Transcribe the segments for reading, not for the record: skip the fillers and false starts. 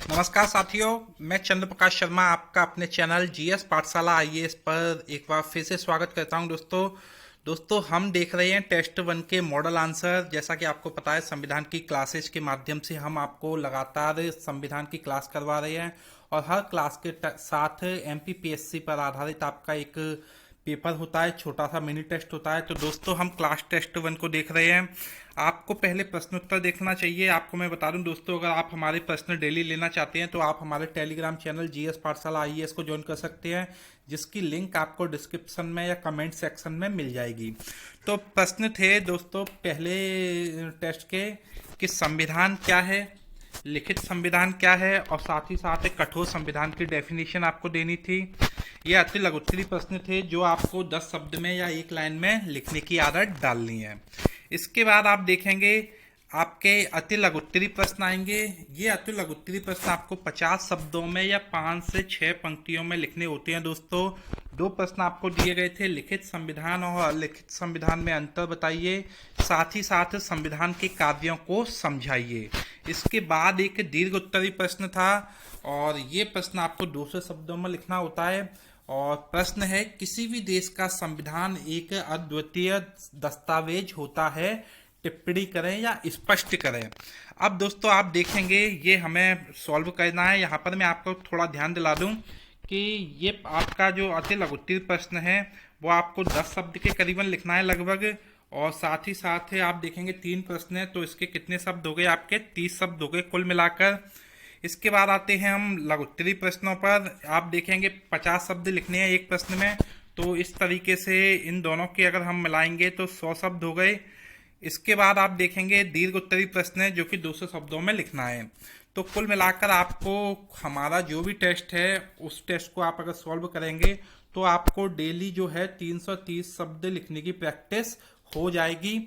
नमस्कार साथियों, मैं चंद्र प्रकाश शर्मा आपका अपने चैनल जीएस पाठशाला आईएएस पर एक बार फिर से स्वागत करता हूं। दोस्तों हम देख रहे हैं टेस्ट 1 के मॉडल आंसर। जैसा कि आपको पता है, संविधान की क्लासेज के माध्यम से हम आपको लगातार संविधान की क्लास करवा रहे हैं और हर क्लास के साथ एमपीपीएससी पर आधारित आपका एक पेपर होता है, छोटा सा मिनी टेस्ट होता है। तो दोस्तों हम क्लास टेस्ट 1 को देख रहे हैं। आपको पहले प्रश्नोत्तर देखना चाहिए। आपको मैं बता दूं दोस्तों, अगर आप हमारे प्रश्न डेली लेना चाहते हैं तो आप हमारे टेलीग्राम चैनल जीएस पाठशाला आईएएस को ज्वाइन कर सकते हैं, जिसकी लिंक आपको डिस्क्रिप्शन में या कमेंट सेक्शन में मिल जाएगी। तो प्रश्न थे दोस्तों पहले टेस्ट के कि संविधान क्या है, लिखित संविधान क्या है, और साथ ही साथ एक कठोर संविधान की डेफिनेशन आपको देनी थी। ये अति लघुत्तरी प्रश्न थे जो आपको 10 शब्द में या एक लाइन में लिखने की आदत डालनी है। इसके बाद आप देखेंगे आपके अति लघुत्तरी प्रश्न आएंगे। ये अति लघुत्तरी प्रश्न आपको 50 शब्दों में या 5 से 6 पंक्तियों में लिखने होते हैं। दोस्तों 2 प्रश्न आपको दिए गए थे, लिखित संविधान और अलिखित संविधान में अंतर बताइए, साथ ही साथ संविधान के कार्यों को समझाइए। इसके बाद एक दीर्घ उत्तरी प्रश्न था और ये प्रश्न आपको 200 शब्दों में लिखना होता है। और प्रश्न है, किसी भी देश का संविधान एक अद्वितीय दस्तावेज होता है, टिप्पणी करें या स्पष्ट करें। अब दोस्तों आप देखेंगे ये हमें सॉल्व करना है। यहाँ पर मैं आपको थोड़ा ध्यान दिला दूं कि ये आपका जो अति लघुत्तरी प्रश्न है वो आपको 10 शब्द के करीबन लिखना है लगभग। और साथ ही साथ आप देखेंगे 3 प्रश्न है तो इसके कितने शब्द हो गए, आपके 30 शब्द हो गए कुल मिलाकर। इसके बाद आते हैं हम लघुत्तरी प्रश्नों पर। आप देखेंगे 50 शब्द लिखने हैं एक प्रश्न में, तो इस तरीके से इन दोनों के अगर हम मिलाएंगे तो 100 शब्द हो गए। इसके बाद आप देखेंगे दीर्घ उत्तरी प्रश्न है जो कि 200 शब्दों में लिखना है। तो कुल मिलाकर आपको हमारा जो भी टेस्ट है उस टेस्ट को आप अगर सॉल्व करेंगे तो आपको डेली जो है 330 शब्द लिखने की प्रैक्टिस हो जाएगी।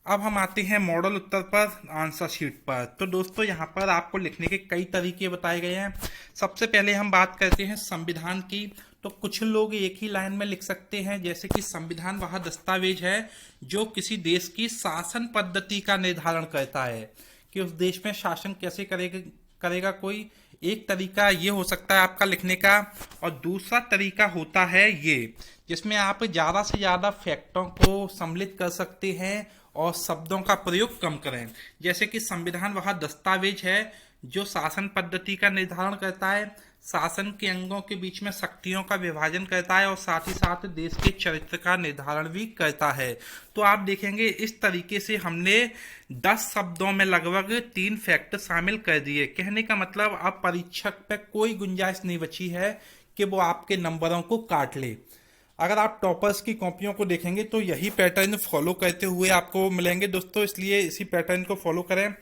अब हम आते हैं मॉडल उत्तर पर, आंसर शीट पर। तो दोस्तों यहाँ पर आपको लिखने के कई तरीके बताए गए हैं। सबसे पहले हम बात करते हैं संविधान की। तो कुछ लोग एक ही लाइन में लिख सकते हैं, जैसे कि संविधान वह दस्तावेज है जो किसी देश की शासन पद्धति का निर्धारण करता है कि उस देश में शासन कैसे करेगा कोई। एक तरीका ये हो सकता है आपका लिखने का, और दूसरा तरीका होता है ये, जिसमें आप ज़्यादा से ज़्यादा फैक्टों को सम्मिलित कर सकते हैं और शब्दों का प्रयोग कम करें। जैसे कि संविधान वह दस्तावेज है जो शासन पद्धति का निर्धारण करता है, शासन के अंगों के बीच में शक्तियों का विभाजन करता है और साथ ही साथ देश के चरित्र का निर्धारण भी करता है। तो आप देखेंगे इस तरीके से हमने 10 शब्दों में लगभग 3 फैक्ट शामिल कर दिए। कहने का मतलब अब परीक्षक पे कोई गुंजाइश नहीं बची है कि वो आपके नंबरों को काट ले। अगर आप टॉपर्स की कॉपियों को देखेंगे तो यही पैटर्न फॉलो करते हुए आपको मिलेंगे दोस्तों, इसलिए इसी पैटर्न को फॉलो करें।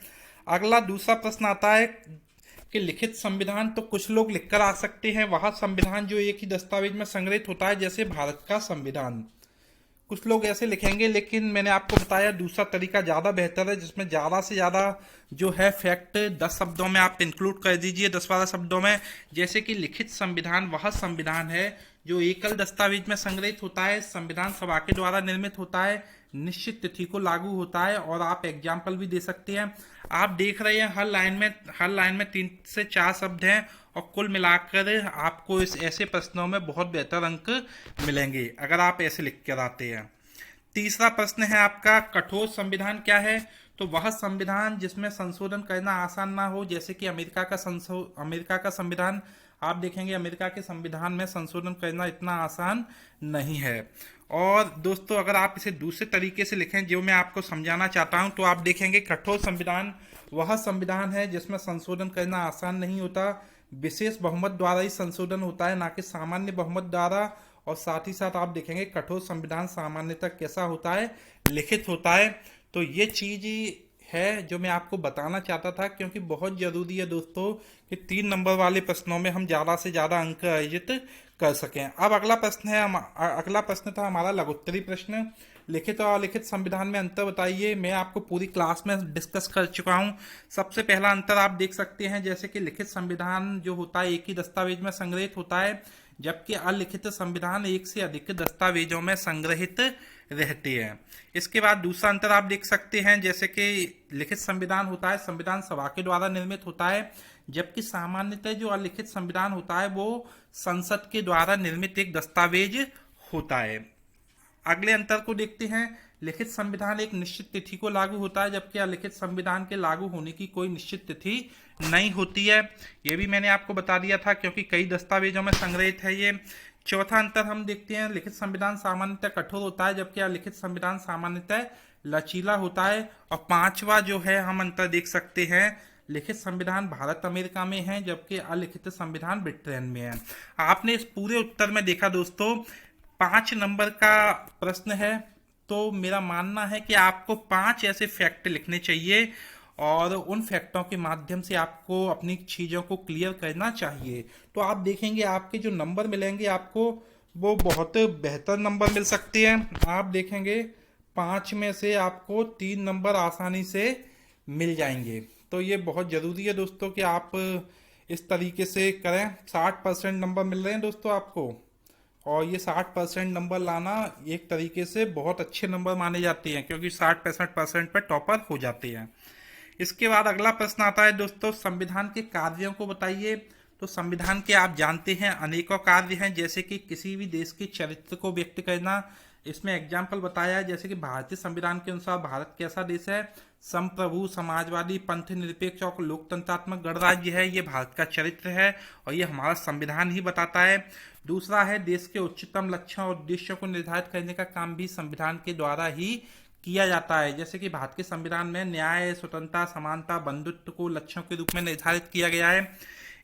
अगला दूसरा प्रश्न आता है कि लिखित संविधान। तो कुछ लोग लिखकर आ सकते हैं वह संविधान जो एक ही दस्तावेज में संग्रहित होता है, जैसे भारत का संविधान। कुछ लोग ऐसे लिखेंगे, लेकिन मैंने आपको बताया दूसरा तरीका ज़्यादा बेहतर है, जिसमें ज़्यादा से ज़्यादा जो है फैक्ट 10 शब्दों में आप इंक्लूड कर दीजिए, 10-12 शब्दों में। जैसे कि लिखित संविधान वह संविधान है जो एकल दस्तावेज में संग्रहित होता है, संविधान सभा के द्वारा निर्मित होता है, निश्चित तिथि को लागू होता है। और आप एग्जाम्पल भी दे सकते हैं। आप देख रहे हैं हर लाइन में 3 से 4 शब्द हैं और कुल मिलाकर आपको इस ऐसे प्रश्नों में बहुत बेहतर अंक मिलेंगे अगर आप ऐसे लिख कर आते हैं। तीसरा प्रश्न है आपका, कठोर संविधान क्या है। तो वह संविधान जिसमें संशोधन करना आसान ना हो, जैसे कि अमेरिका का संविधान। आप देखेंगे अमेरिका के संविधान में संशोधन करना इतना आसान नहीं है। और दोस्तों अगर आप इसे दूसरे तरीके से लिखें जो मैं आपको समझाना चाहता हूं, तो आप देखेंगे कठोर संविधान वह संविधान है जिसमें संशोधन करना आसान नहीं होता, विशेष बहुमत द्वारा ही संशोधन होता है, ना कि सामान्य बहुमत द्वारा। और साथ ही साथ आप देखेंगे कठोर संविधान सामान्यतः कैसा होता है, लिखित होता है। तो ये चीज है जो मैं आपको बताना चाहता था, क्योंकि बहुत जरूरी है दोस्तों कि 3 नंबर वाले प्रश्नों में हम ज़्यादा से ज़्यादा अंक अर्जित कर सकें। अब अगला प्रश्न था हमारा लघुत्तरी प्रश्न, लिखित और अलिखित संविधान में अंतर बताइए। मैं आपको पूरी क्लास में डिस्कस कर चुका हूं। सबसे पहला अंतर आप देख सकते हैं, जैसे कि लिखित संविधान जो होता है एक ही दस्तावेज में संग्रहित होता है, जबकि अलिखित संविधान एक से अधिक दस्तावेजों में संग्रहित रहते हैं। इसके बाद दूसरा अंतर आप देख सकते हैं, जैसे कि लिखित संविधान होता है, संविधान सभा के द्वारा निर्मित होता है, जबकि सामान्यतः जो अलिखित संविधान होता है वो संसद के द्वारा निर्मित एक दस्तावेज होता है। अगले अंतर को देखते हैं। लिखित संविधान एक निश्चित तिथि को लागू होता है, जबकि अलिखित संविधान के लागू होने की कोई निश्चित तिथि नहीं होती है। ये भी मैंने आपको बता दिया था, क्योंकि कई दस्तावेजों में संग्रहित है ये। चौथा अंतर हम देखते हैं, लिखित संविधान सामान्यतः कठोर होता है, जबकि अलिखित संविधान सामान्यतः लचीला होता है। और पांचवा जो है हम अंतर देख सकते हैं, लिखित संविधान भारत अमेरिका में है, जबकि अलिखित संविधान ब्रिटेन में है। आपने इस पूरे उत्तर में देखा दोस्तों, 5 नंबर का प्रश्न है, तो मेरा मानना है कि आपको 5 ऐसे फैक्ट लिखने चाहिए और उन फैक्टों के माध्यम से आपको अपनी चीज़ों को क्लियर करना चाहिए। तो आप देखेंगे आपके जो नंबर मिलेंगे आपको वो बहुत बेहतर नंबर मिल सकते हैं। आप देखेंगे 5 में से आपको 3 नंबर आसानी से मिल जाएंगे। तो ये बहुत ज़रूरी है दोस्तों कि आप इस तरीके से करें। 60% नंबर मिल रहे हैं दोस्तों आपको, और ये 60% नंबर लाना एक तरीके से बहुत अच्छे नंबर माने जाते हैं, क्योंकि 60% पर टॉपर हो जाते हैं। इसके बाद अगला प्रश्न आता है दोस्तों, संविधान के कार्यों को बताइए। तो संविधान के आप जानते हैं अनेकों कार्य हैं, जैसे कि किसी भी देश के चरित्र को व्यक्त करना। इसमें एग्जाम्पल बताया है, जैसे कि भारतीय संविधान के अनुसार भारत कैसा देश है, संप्रभु, समाजवादी, पंथ निरपेक्ष और लोकतंत्रात्मक गणराज्य है। ये भारत का चरित्र है और ये हमारा संविधान ही बताता है। दूसरा है, देश के उच्चतम लक्ष्यों और उद्देश्यों को निर्धारित करने का काम भी संविधान के द्वारा ही किया जाता है। जैसे कि भारत के संविधान में न्याय, स्वतंत्रता, समानता, बंधुत्व को लक्ष्यों के रूप में निर्धारित किया गया है।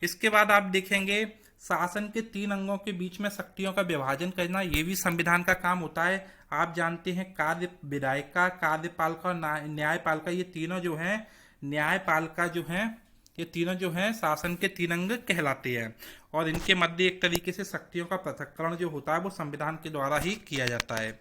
इसके बाद आप देखेंगे शासन के 3 अंगों के बीच में शक्तियों का विभाजन करना, ये भी संविधान का काम होता है। आप जानते हैं कार्य विधायिका, कार्यपालिका और न्यायपालिका, ये तीनों जो हैं, न्यायपालिका जो हैं, ये तीनों जो हैं शासन के 3 अंग कहलाते हैं, और इनके मध्य एक तरीके से शक्तियों का पृथक्करण जो होता है वो संविधान के द्वारा ही किया जाता है।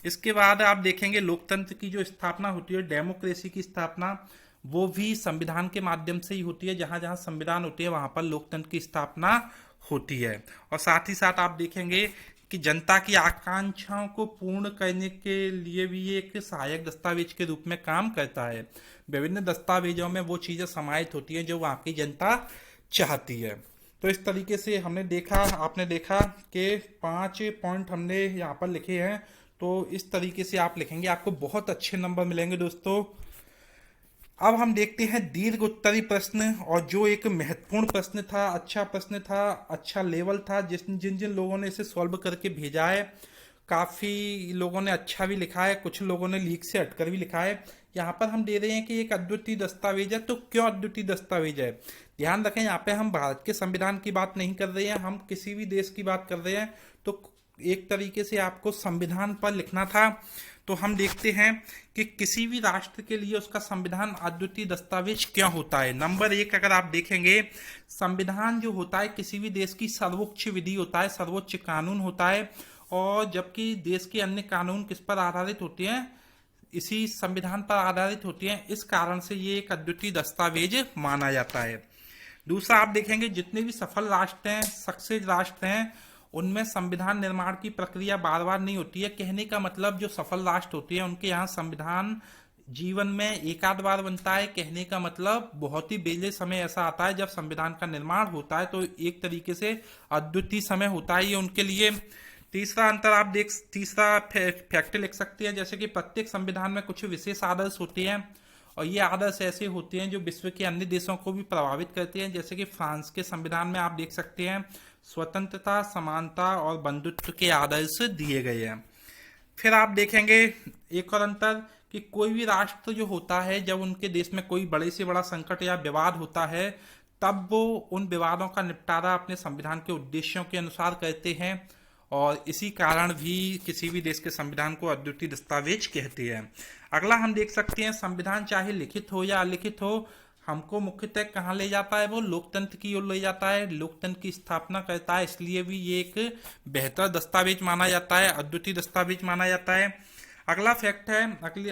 इसके बाद आप देखेंगे लोकतंत्र की जो स्थापना होती है, डेमोक्रेसी की स्थापना, वो भी संविधान के माध्यम से ही होती है। जहां जहां संविधान होती है वहां पर लोकतंत्र की स्थापना होती है। और साथ ही साथ आप देखेंगे कि जनता की आकांक्षाओं को पूर्ण करने के लिए भी ये एक सहायक दस्तावेज के रूप में काम करता है। विभिन्न दस्तावेजों में वो चीज़ें समाहित होती हैं जो वहाँ की जनता चाहती है। तो इस तरीके से हमने देखा, आपने देखा कि 5 पॉइंट हमने यहाँ पर लिखे हैं। तो इस तरीके से आप लिखेंगे, आपको बहुत अच्छे नंबर मिलेंगे दोस्तों। अब हम देखते हैं दीर्घ उत्तरी प्रश्न, और जो एक महत्वपूर्ण प्रश्न था, अच्छा प्रश्न था, अच्छा लेवल था, जिन जिन लोगों ने इसे सॉल्व करके भेजा है, काफ़ी लोगों ने अच्छा भी लिखा है, कुछ लोगों ने लीक से हटकर भी लिखा है। यहाँ पर हम दे रहे हैं कि एक अद्वितीय दस्तावेज है। तो क्यों अद्वितीय दस्तावेज है? ध्यान रखें, यहाँ पे हम भारत के संविधान की बात नहीं कर रहे हैं, हम किसी भी देश की बात कर रहे हैं। तो एक तरीके से आपको संविधान पर लिखना था। तो हम देखते हैं कि किसी भी राष्ट्र के लिए उसका संविधान अद्वितीय दस्तावेज क्यों होता है। नंबर 1, अगर आप देखेंगे, संविधान जो होता है किसी भी देश की सर्वोच्च विधि होता है, सर्वोच्च कानून होता है। और जबकि देश के अन्य कानून किस पर आधारित होते हैं? इसी संविधान पर आधारित होती हैं। इस कारण से ये एक अद्वितीय दस्तावेज माना जाता है। दूसरा, आप देखेंगे जितने भी सफल राष्ट्र हैं, सक्सेस राष्ट्र हैं, उनमें संविधान निर्माण की प्रक्रिया बार बार नहीं होती है। कहने का मतलब जो सफल राष्ट्र होते हैं उनके यहाँ संविधान जीवन में एक आध बार बनता है। कहने का मतलब बहुत ही बेले समय ऐसा आता है जब संविधान का निर्माण होता है। तो एक तरीके से अद्वितीय समय होता है ये उनके लिए। तीसरा अंतर आप तीसरा फैक्ट लिख सकते हैं, जैसे कि प्रत्येक संविधान में कुछ विशेष आदर्श होते हैं, और ये आदर्श ऐसे होते हैं जो विश्व के अन्य देशों को भी प्रभावित करते हैं। जैसे कि फ्रांस के संविधान में आप देख सकते हैं स्वतंत्रता, समानता और बंधुत्व के आदर्श दिए गए हैं। फिर आप देखेंगे एक और अंतर कि कोई भी राष्ट्र जो होता है, जब उनके देश में कोई बड़े से बड़ा संकट या विवाद होता है, तब वो उन विवादों का निपटारा अपने संविधान के उद्देश्यों के अनुसार करते हैं, और इसी कारण भी किसी भी देश के संविधान को अद्वितीय दस्तावेज कहते हैं। अगला हम देख सकते हैं, संविधान चाहे लिखित हो या अलिखित हो, हमको मुख्यतः कहाँ ले जाता है? वो लोकतंत्र की ओर ले जाता है, लोकतंत्र की स्थापना करता है। इसलिए भी ये एक बेहतर दस्तावेज माना जाता है, अद्वितीय दस्तावेज माना जाता है। अगला फैक्ट है,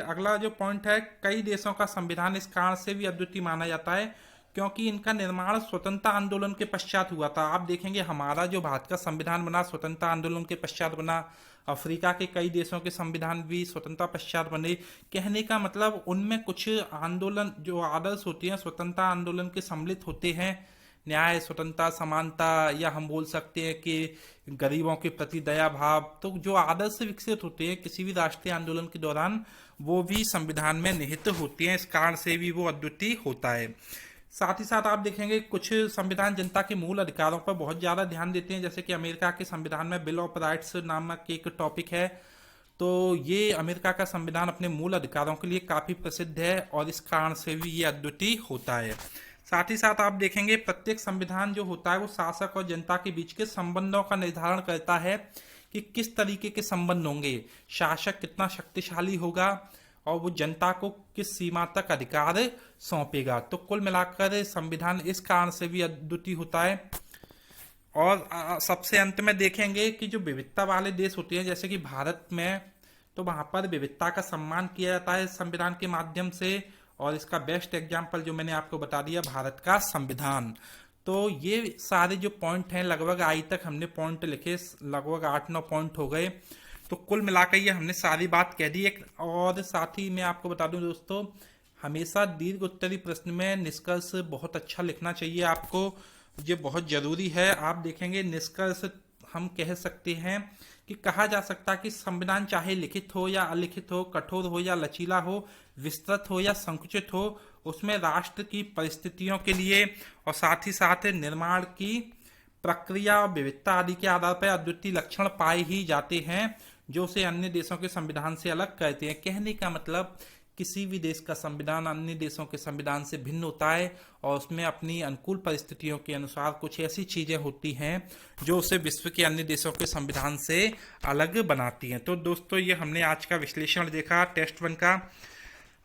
अगला जो पॉइंट है, कई देशों का संविधान इस कारण से भी अद्वितीय माना जाता है क्योंकि इनका निर्माण स्वतंत्रता आंदोलन के पश्चात हुआ था। आप देखेंगे हमारा जो भारत का संविधान बना स्वतंत्रता आंदोलन के पश्चात बना, अफ्रीका के कई देशों के संविधान भी स्वतंत्रता पश्चात बने। कहने का मतलब उनमें कुछ आंदोलन जो आदर्श होते हैं स्वतंत्रता आंदोलन के सम्मिलित होते हैं, न्याय, स्वतंत्रता, समानता, या हम बोल सकते हैं कि गरीबों के प्रति दया भाव। तो जो आदर्श विकसित होते हैं किसी भी राष्ट्रीय आंदोलन के दौरान, वो भी संविधान में निहित होते हैं। इस कारण से भी वो अद्वितीय होता है। साथ ही साथ आप देखेंगे कुछ संविधान जनता के मूल अधिकारों पर बहुत ज़्यादा ध्यान देते हैं, जैसे कि अमेरिका के संविधान में बिल ऑफ राइट्स नामक एक टॉपिक है। तो ये अमेरिका का संविधान अपने मूल अधिकारों के लिए काफ़ी प्रसिद्ध है और इस कारण से भी ये अद्वितीय होता है। साथ ही साथ आप देखेंगे प्रत्येक संविधान जो होता है वो शासक और जनता के बीच के संबंधों का निर्धारण करता है कि किस तरीके के संबंध होंगे, शासक कितना शक्तिशाली होगा और वो जनता को किस सीमा तक अधिकार सौंपेगा। तो कुल मिलाकर संविधान इस कारण से भी अद्वितीय होता है। और सबसे अंत में देखेंगे कि जो विविधता वाले देश होते हैं जैसे कि भारत में, तो वहां पर विविधता का सम्मान किया जाता है संविधान के माध्यम से। और इसका बेस्ट एग्जाम्पल जो मैंने आपको बता दिया, भारत का संविधान। तो ये सारे जो पॉइंट हैं, लगभग आज तक हमने पॉइंट लिखे, लगभग 8-9 पॉइंट हो गए। तो कुल मिलाकर ये हमने सारी बात कह दी। और साथ ही मैं आपको बता दूं दोस्तों, हमेशा दीर्घ उत्तरी प्रश्न में निष्कर्ष बहुत अच्छा लिखना चाहिए आपको, ये बहुत जरूरी है। आप देखेंगे निष्कर्ष हम कह सकते हैं कि कहा जा सकता है कि संविधान चाहे लिखित हो या अलिखित हो, कठोर हो या लचीला हो, विस्तृत हो या संकुचित हो, उसमें राष्ट्र की परिस्थितियों के लिए और साथ ही साथ निर्माण की प्रक्रिया और विविधता आदि के आधार पर अद्वितीय लक्षण पाए ही जाते हैं, जो उसे अन्य देशों के संविधान से अलग करते हैं। कहने का मतलब किसी भी देश का संविधान अन्य देशों के संविधान से भिन्न होता है और उसमें अपनी अनुकूल परिस्थितियों के अनुसार कुछ ऐसी चीजें होती हैं जो उसे विश्व के अन्य देशों के संविधान से अलग बनाती हैं। तो दोस्तों ये हमने आज का विश्लेषण देखा टेस्ट 1 का।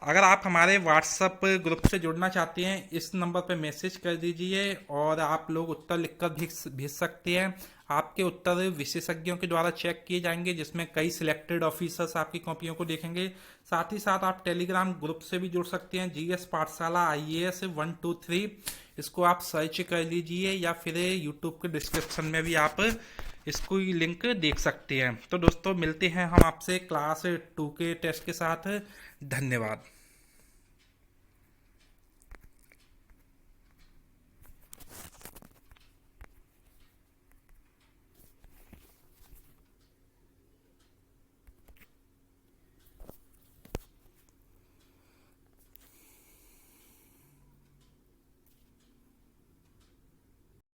अगर आप हमारे व्हाट्सएप ग्रुप से जुड़ना चाहते हैं, इस नंबर पर मैसेज कर दीजिए और आप लोग उत्तर लिखकर भेज सकते हैं। आपके उत्तर विशेषज्ञों के द्वारा चेक किए जाएंगे, जिसमें कई सिलेक्टेड ऑफिसर्स आपकी कॉपियों को देखेंगे। साथ ही साथ आप टेलीग्राम ग्रुप से भी जुड़ सकते हैं, जीएस पाठशाला IAS 123, इसको आप सर्च कर लीजिए या फिर यूट्यूब के डिस्क्रिप्शन में भी आप इसको लिंक देख सकते हैं। तो दोस्तों मिलते हैं हम आपसे क्लास 2 के टेस्ट के साथ। धन्यवाद।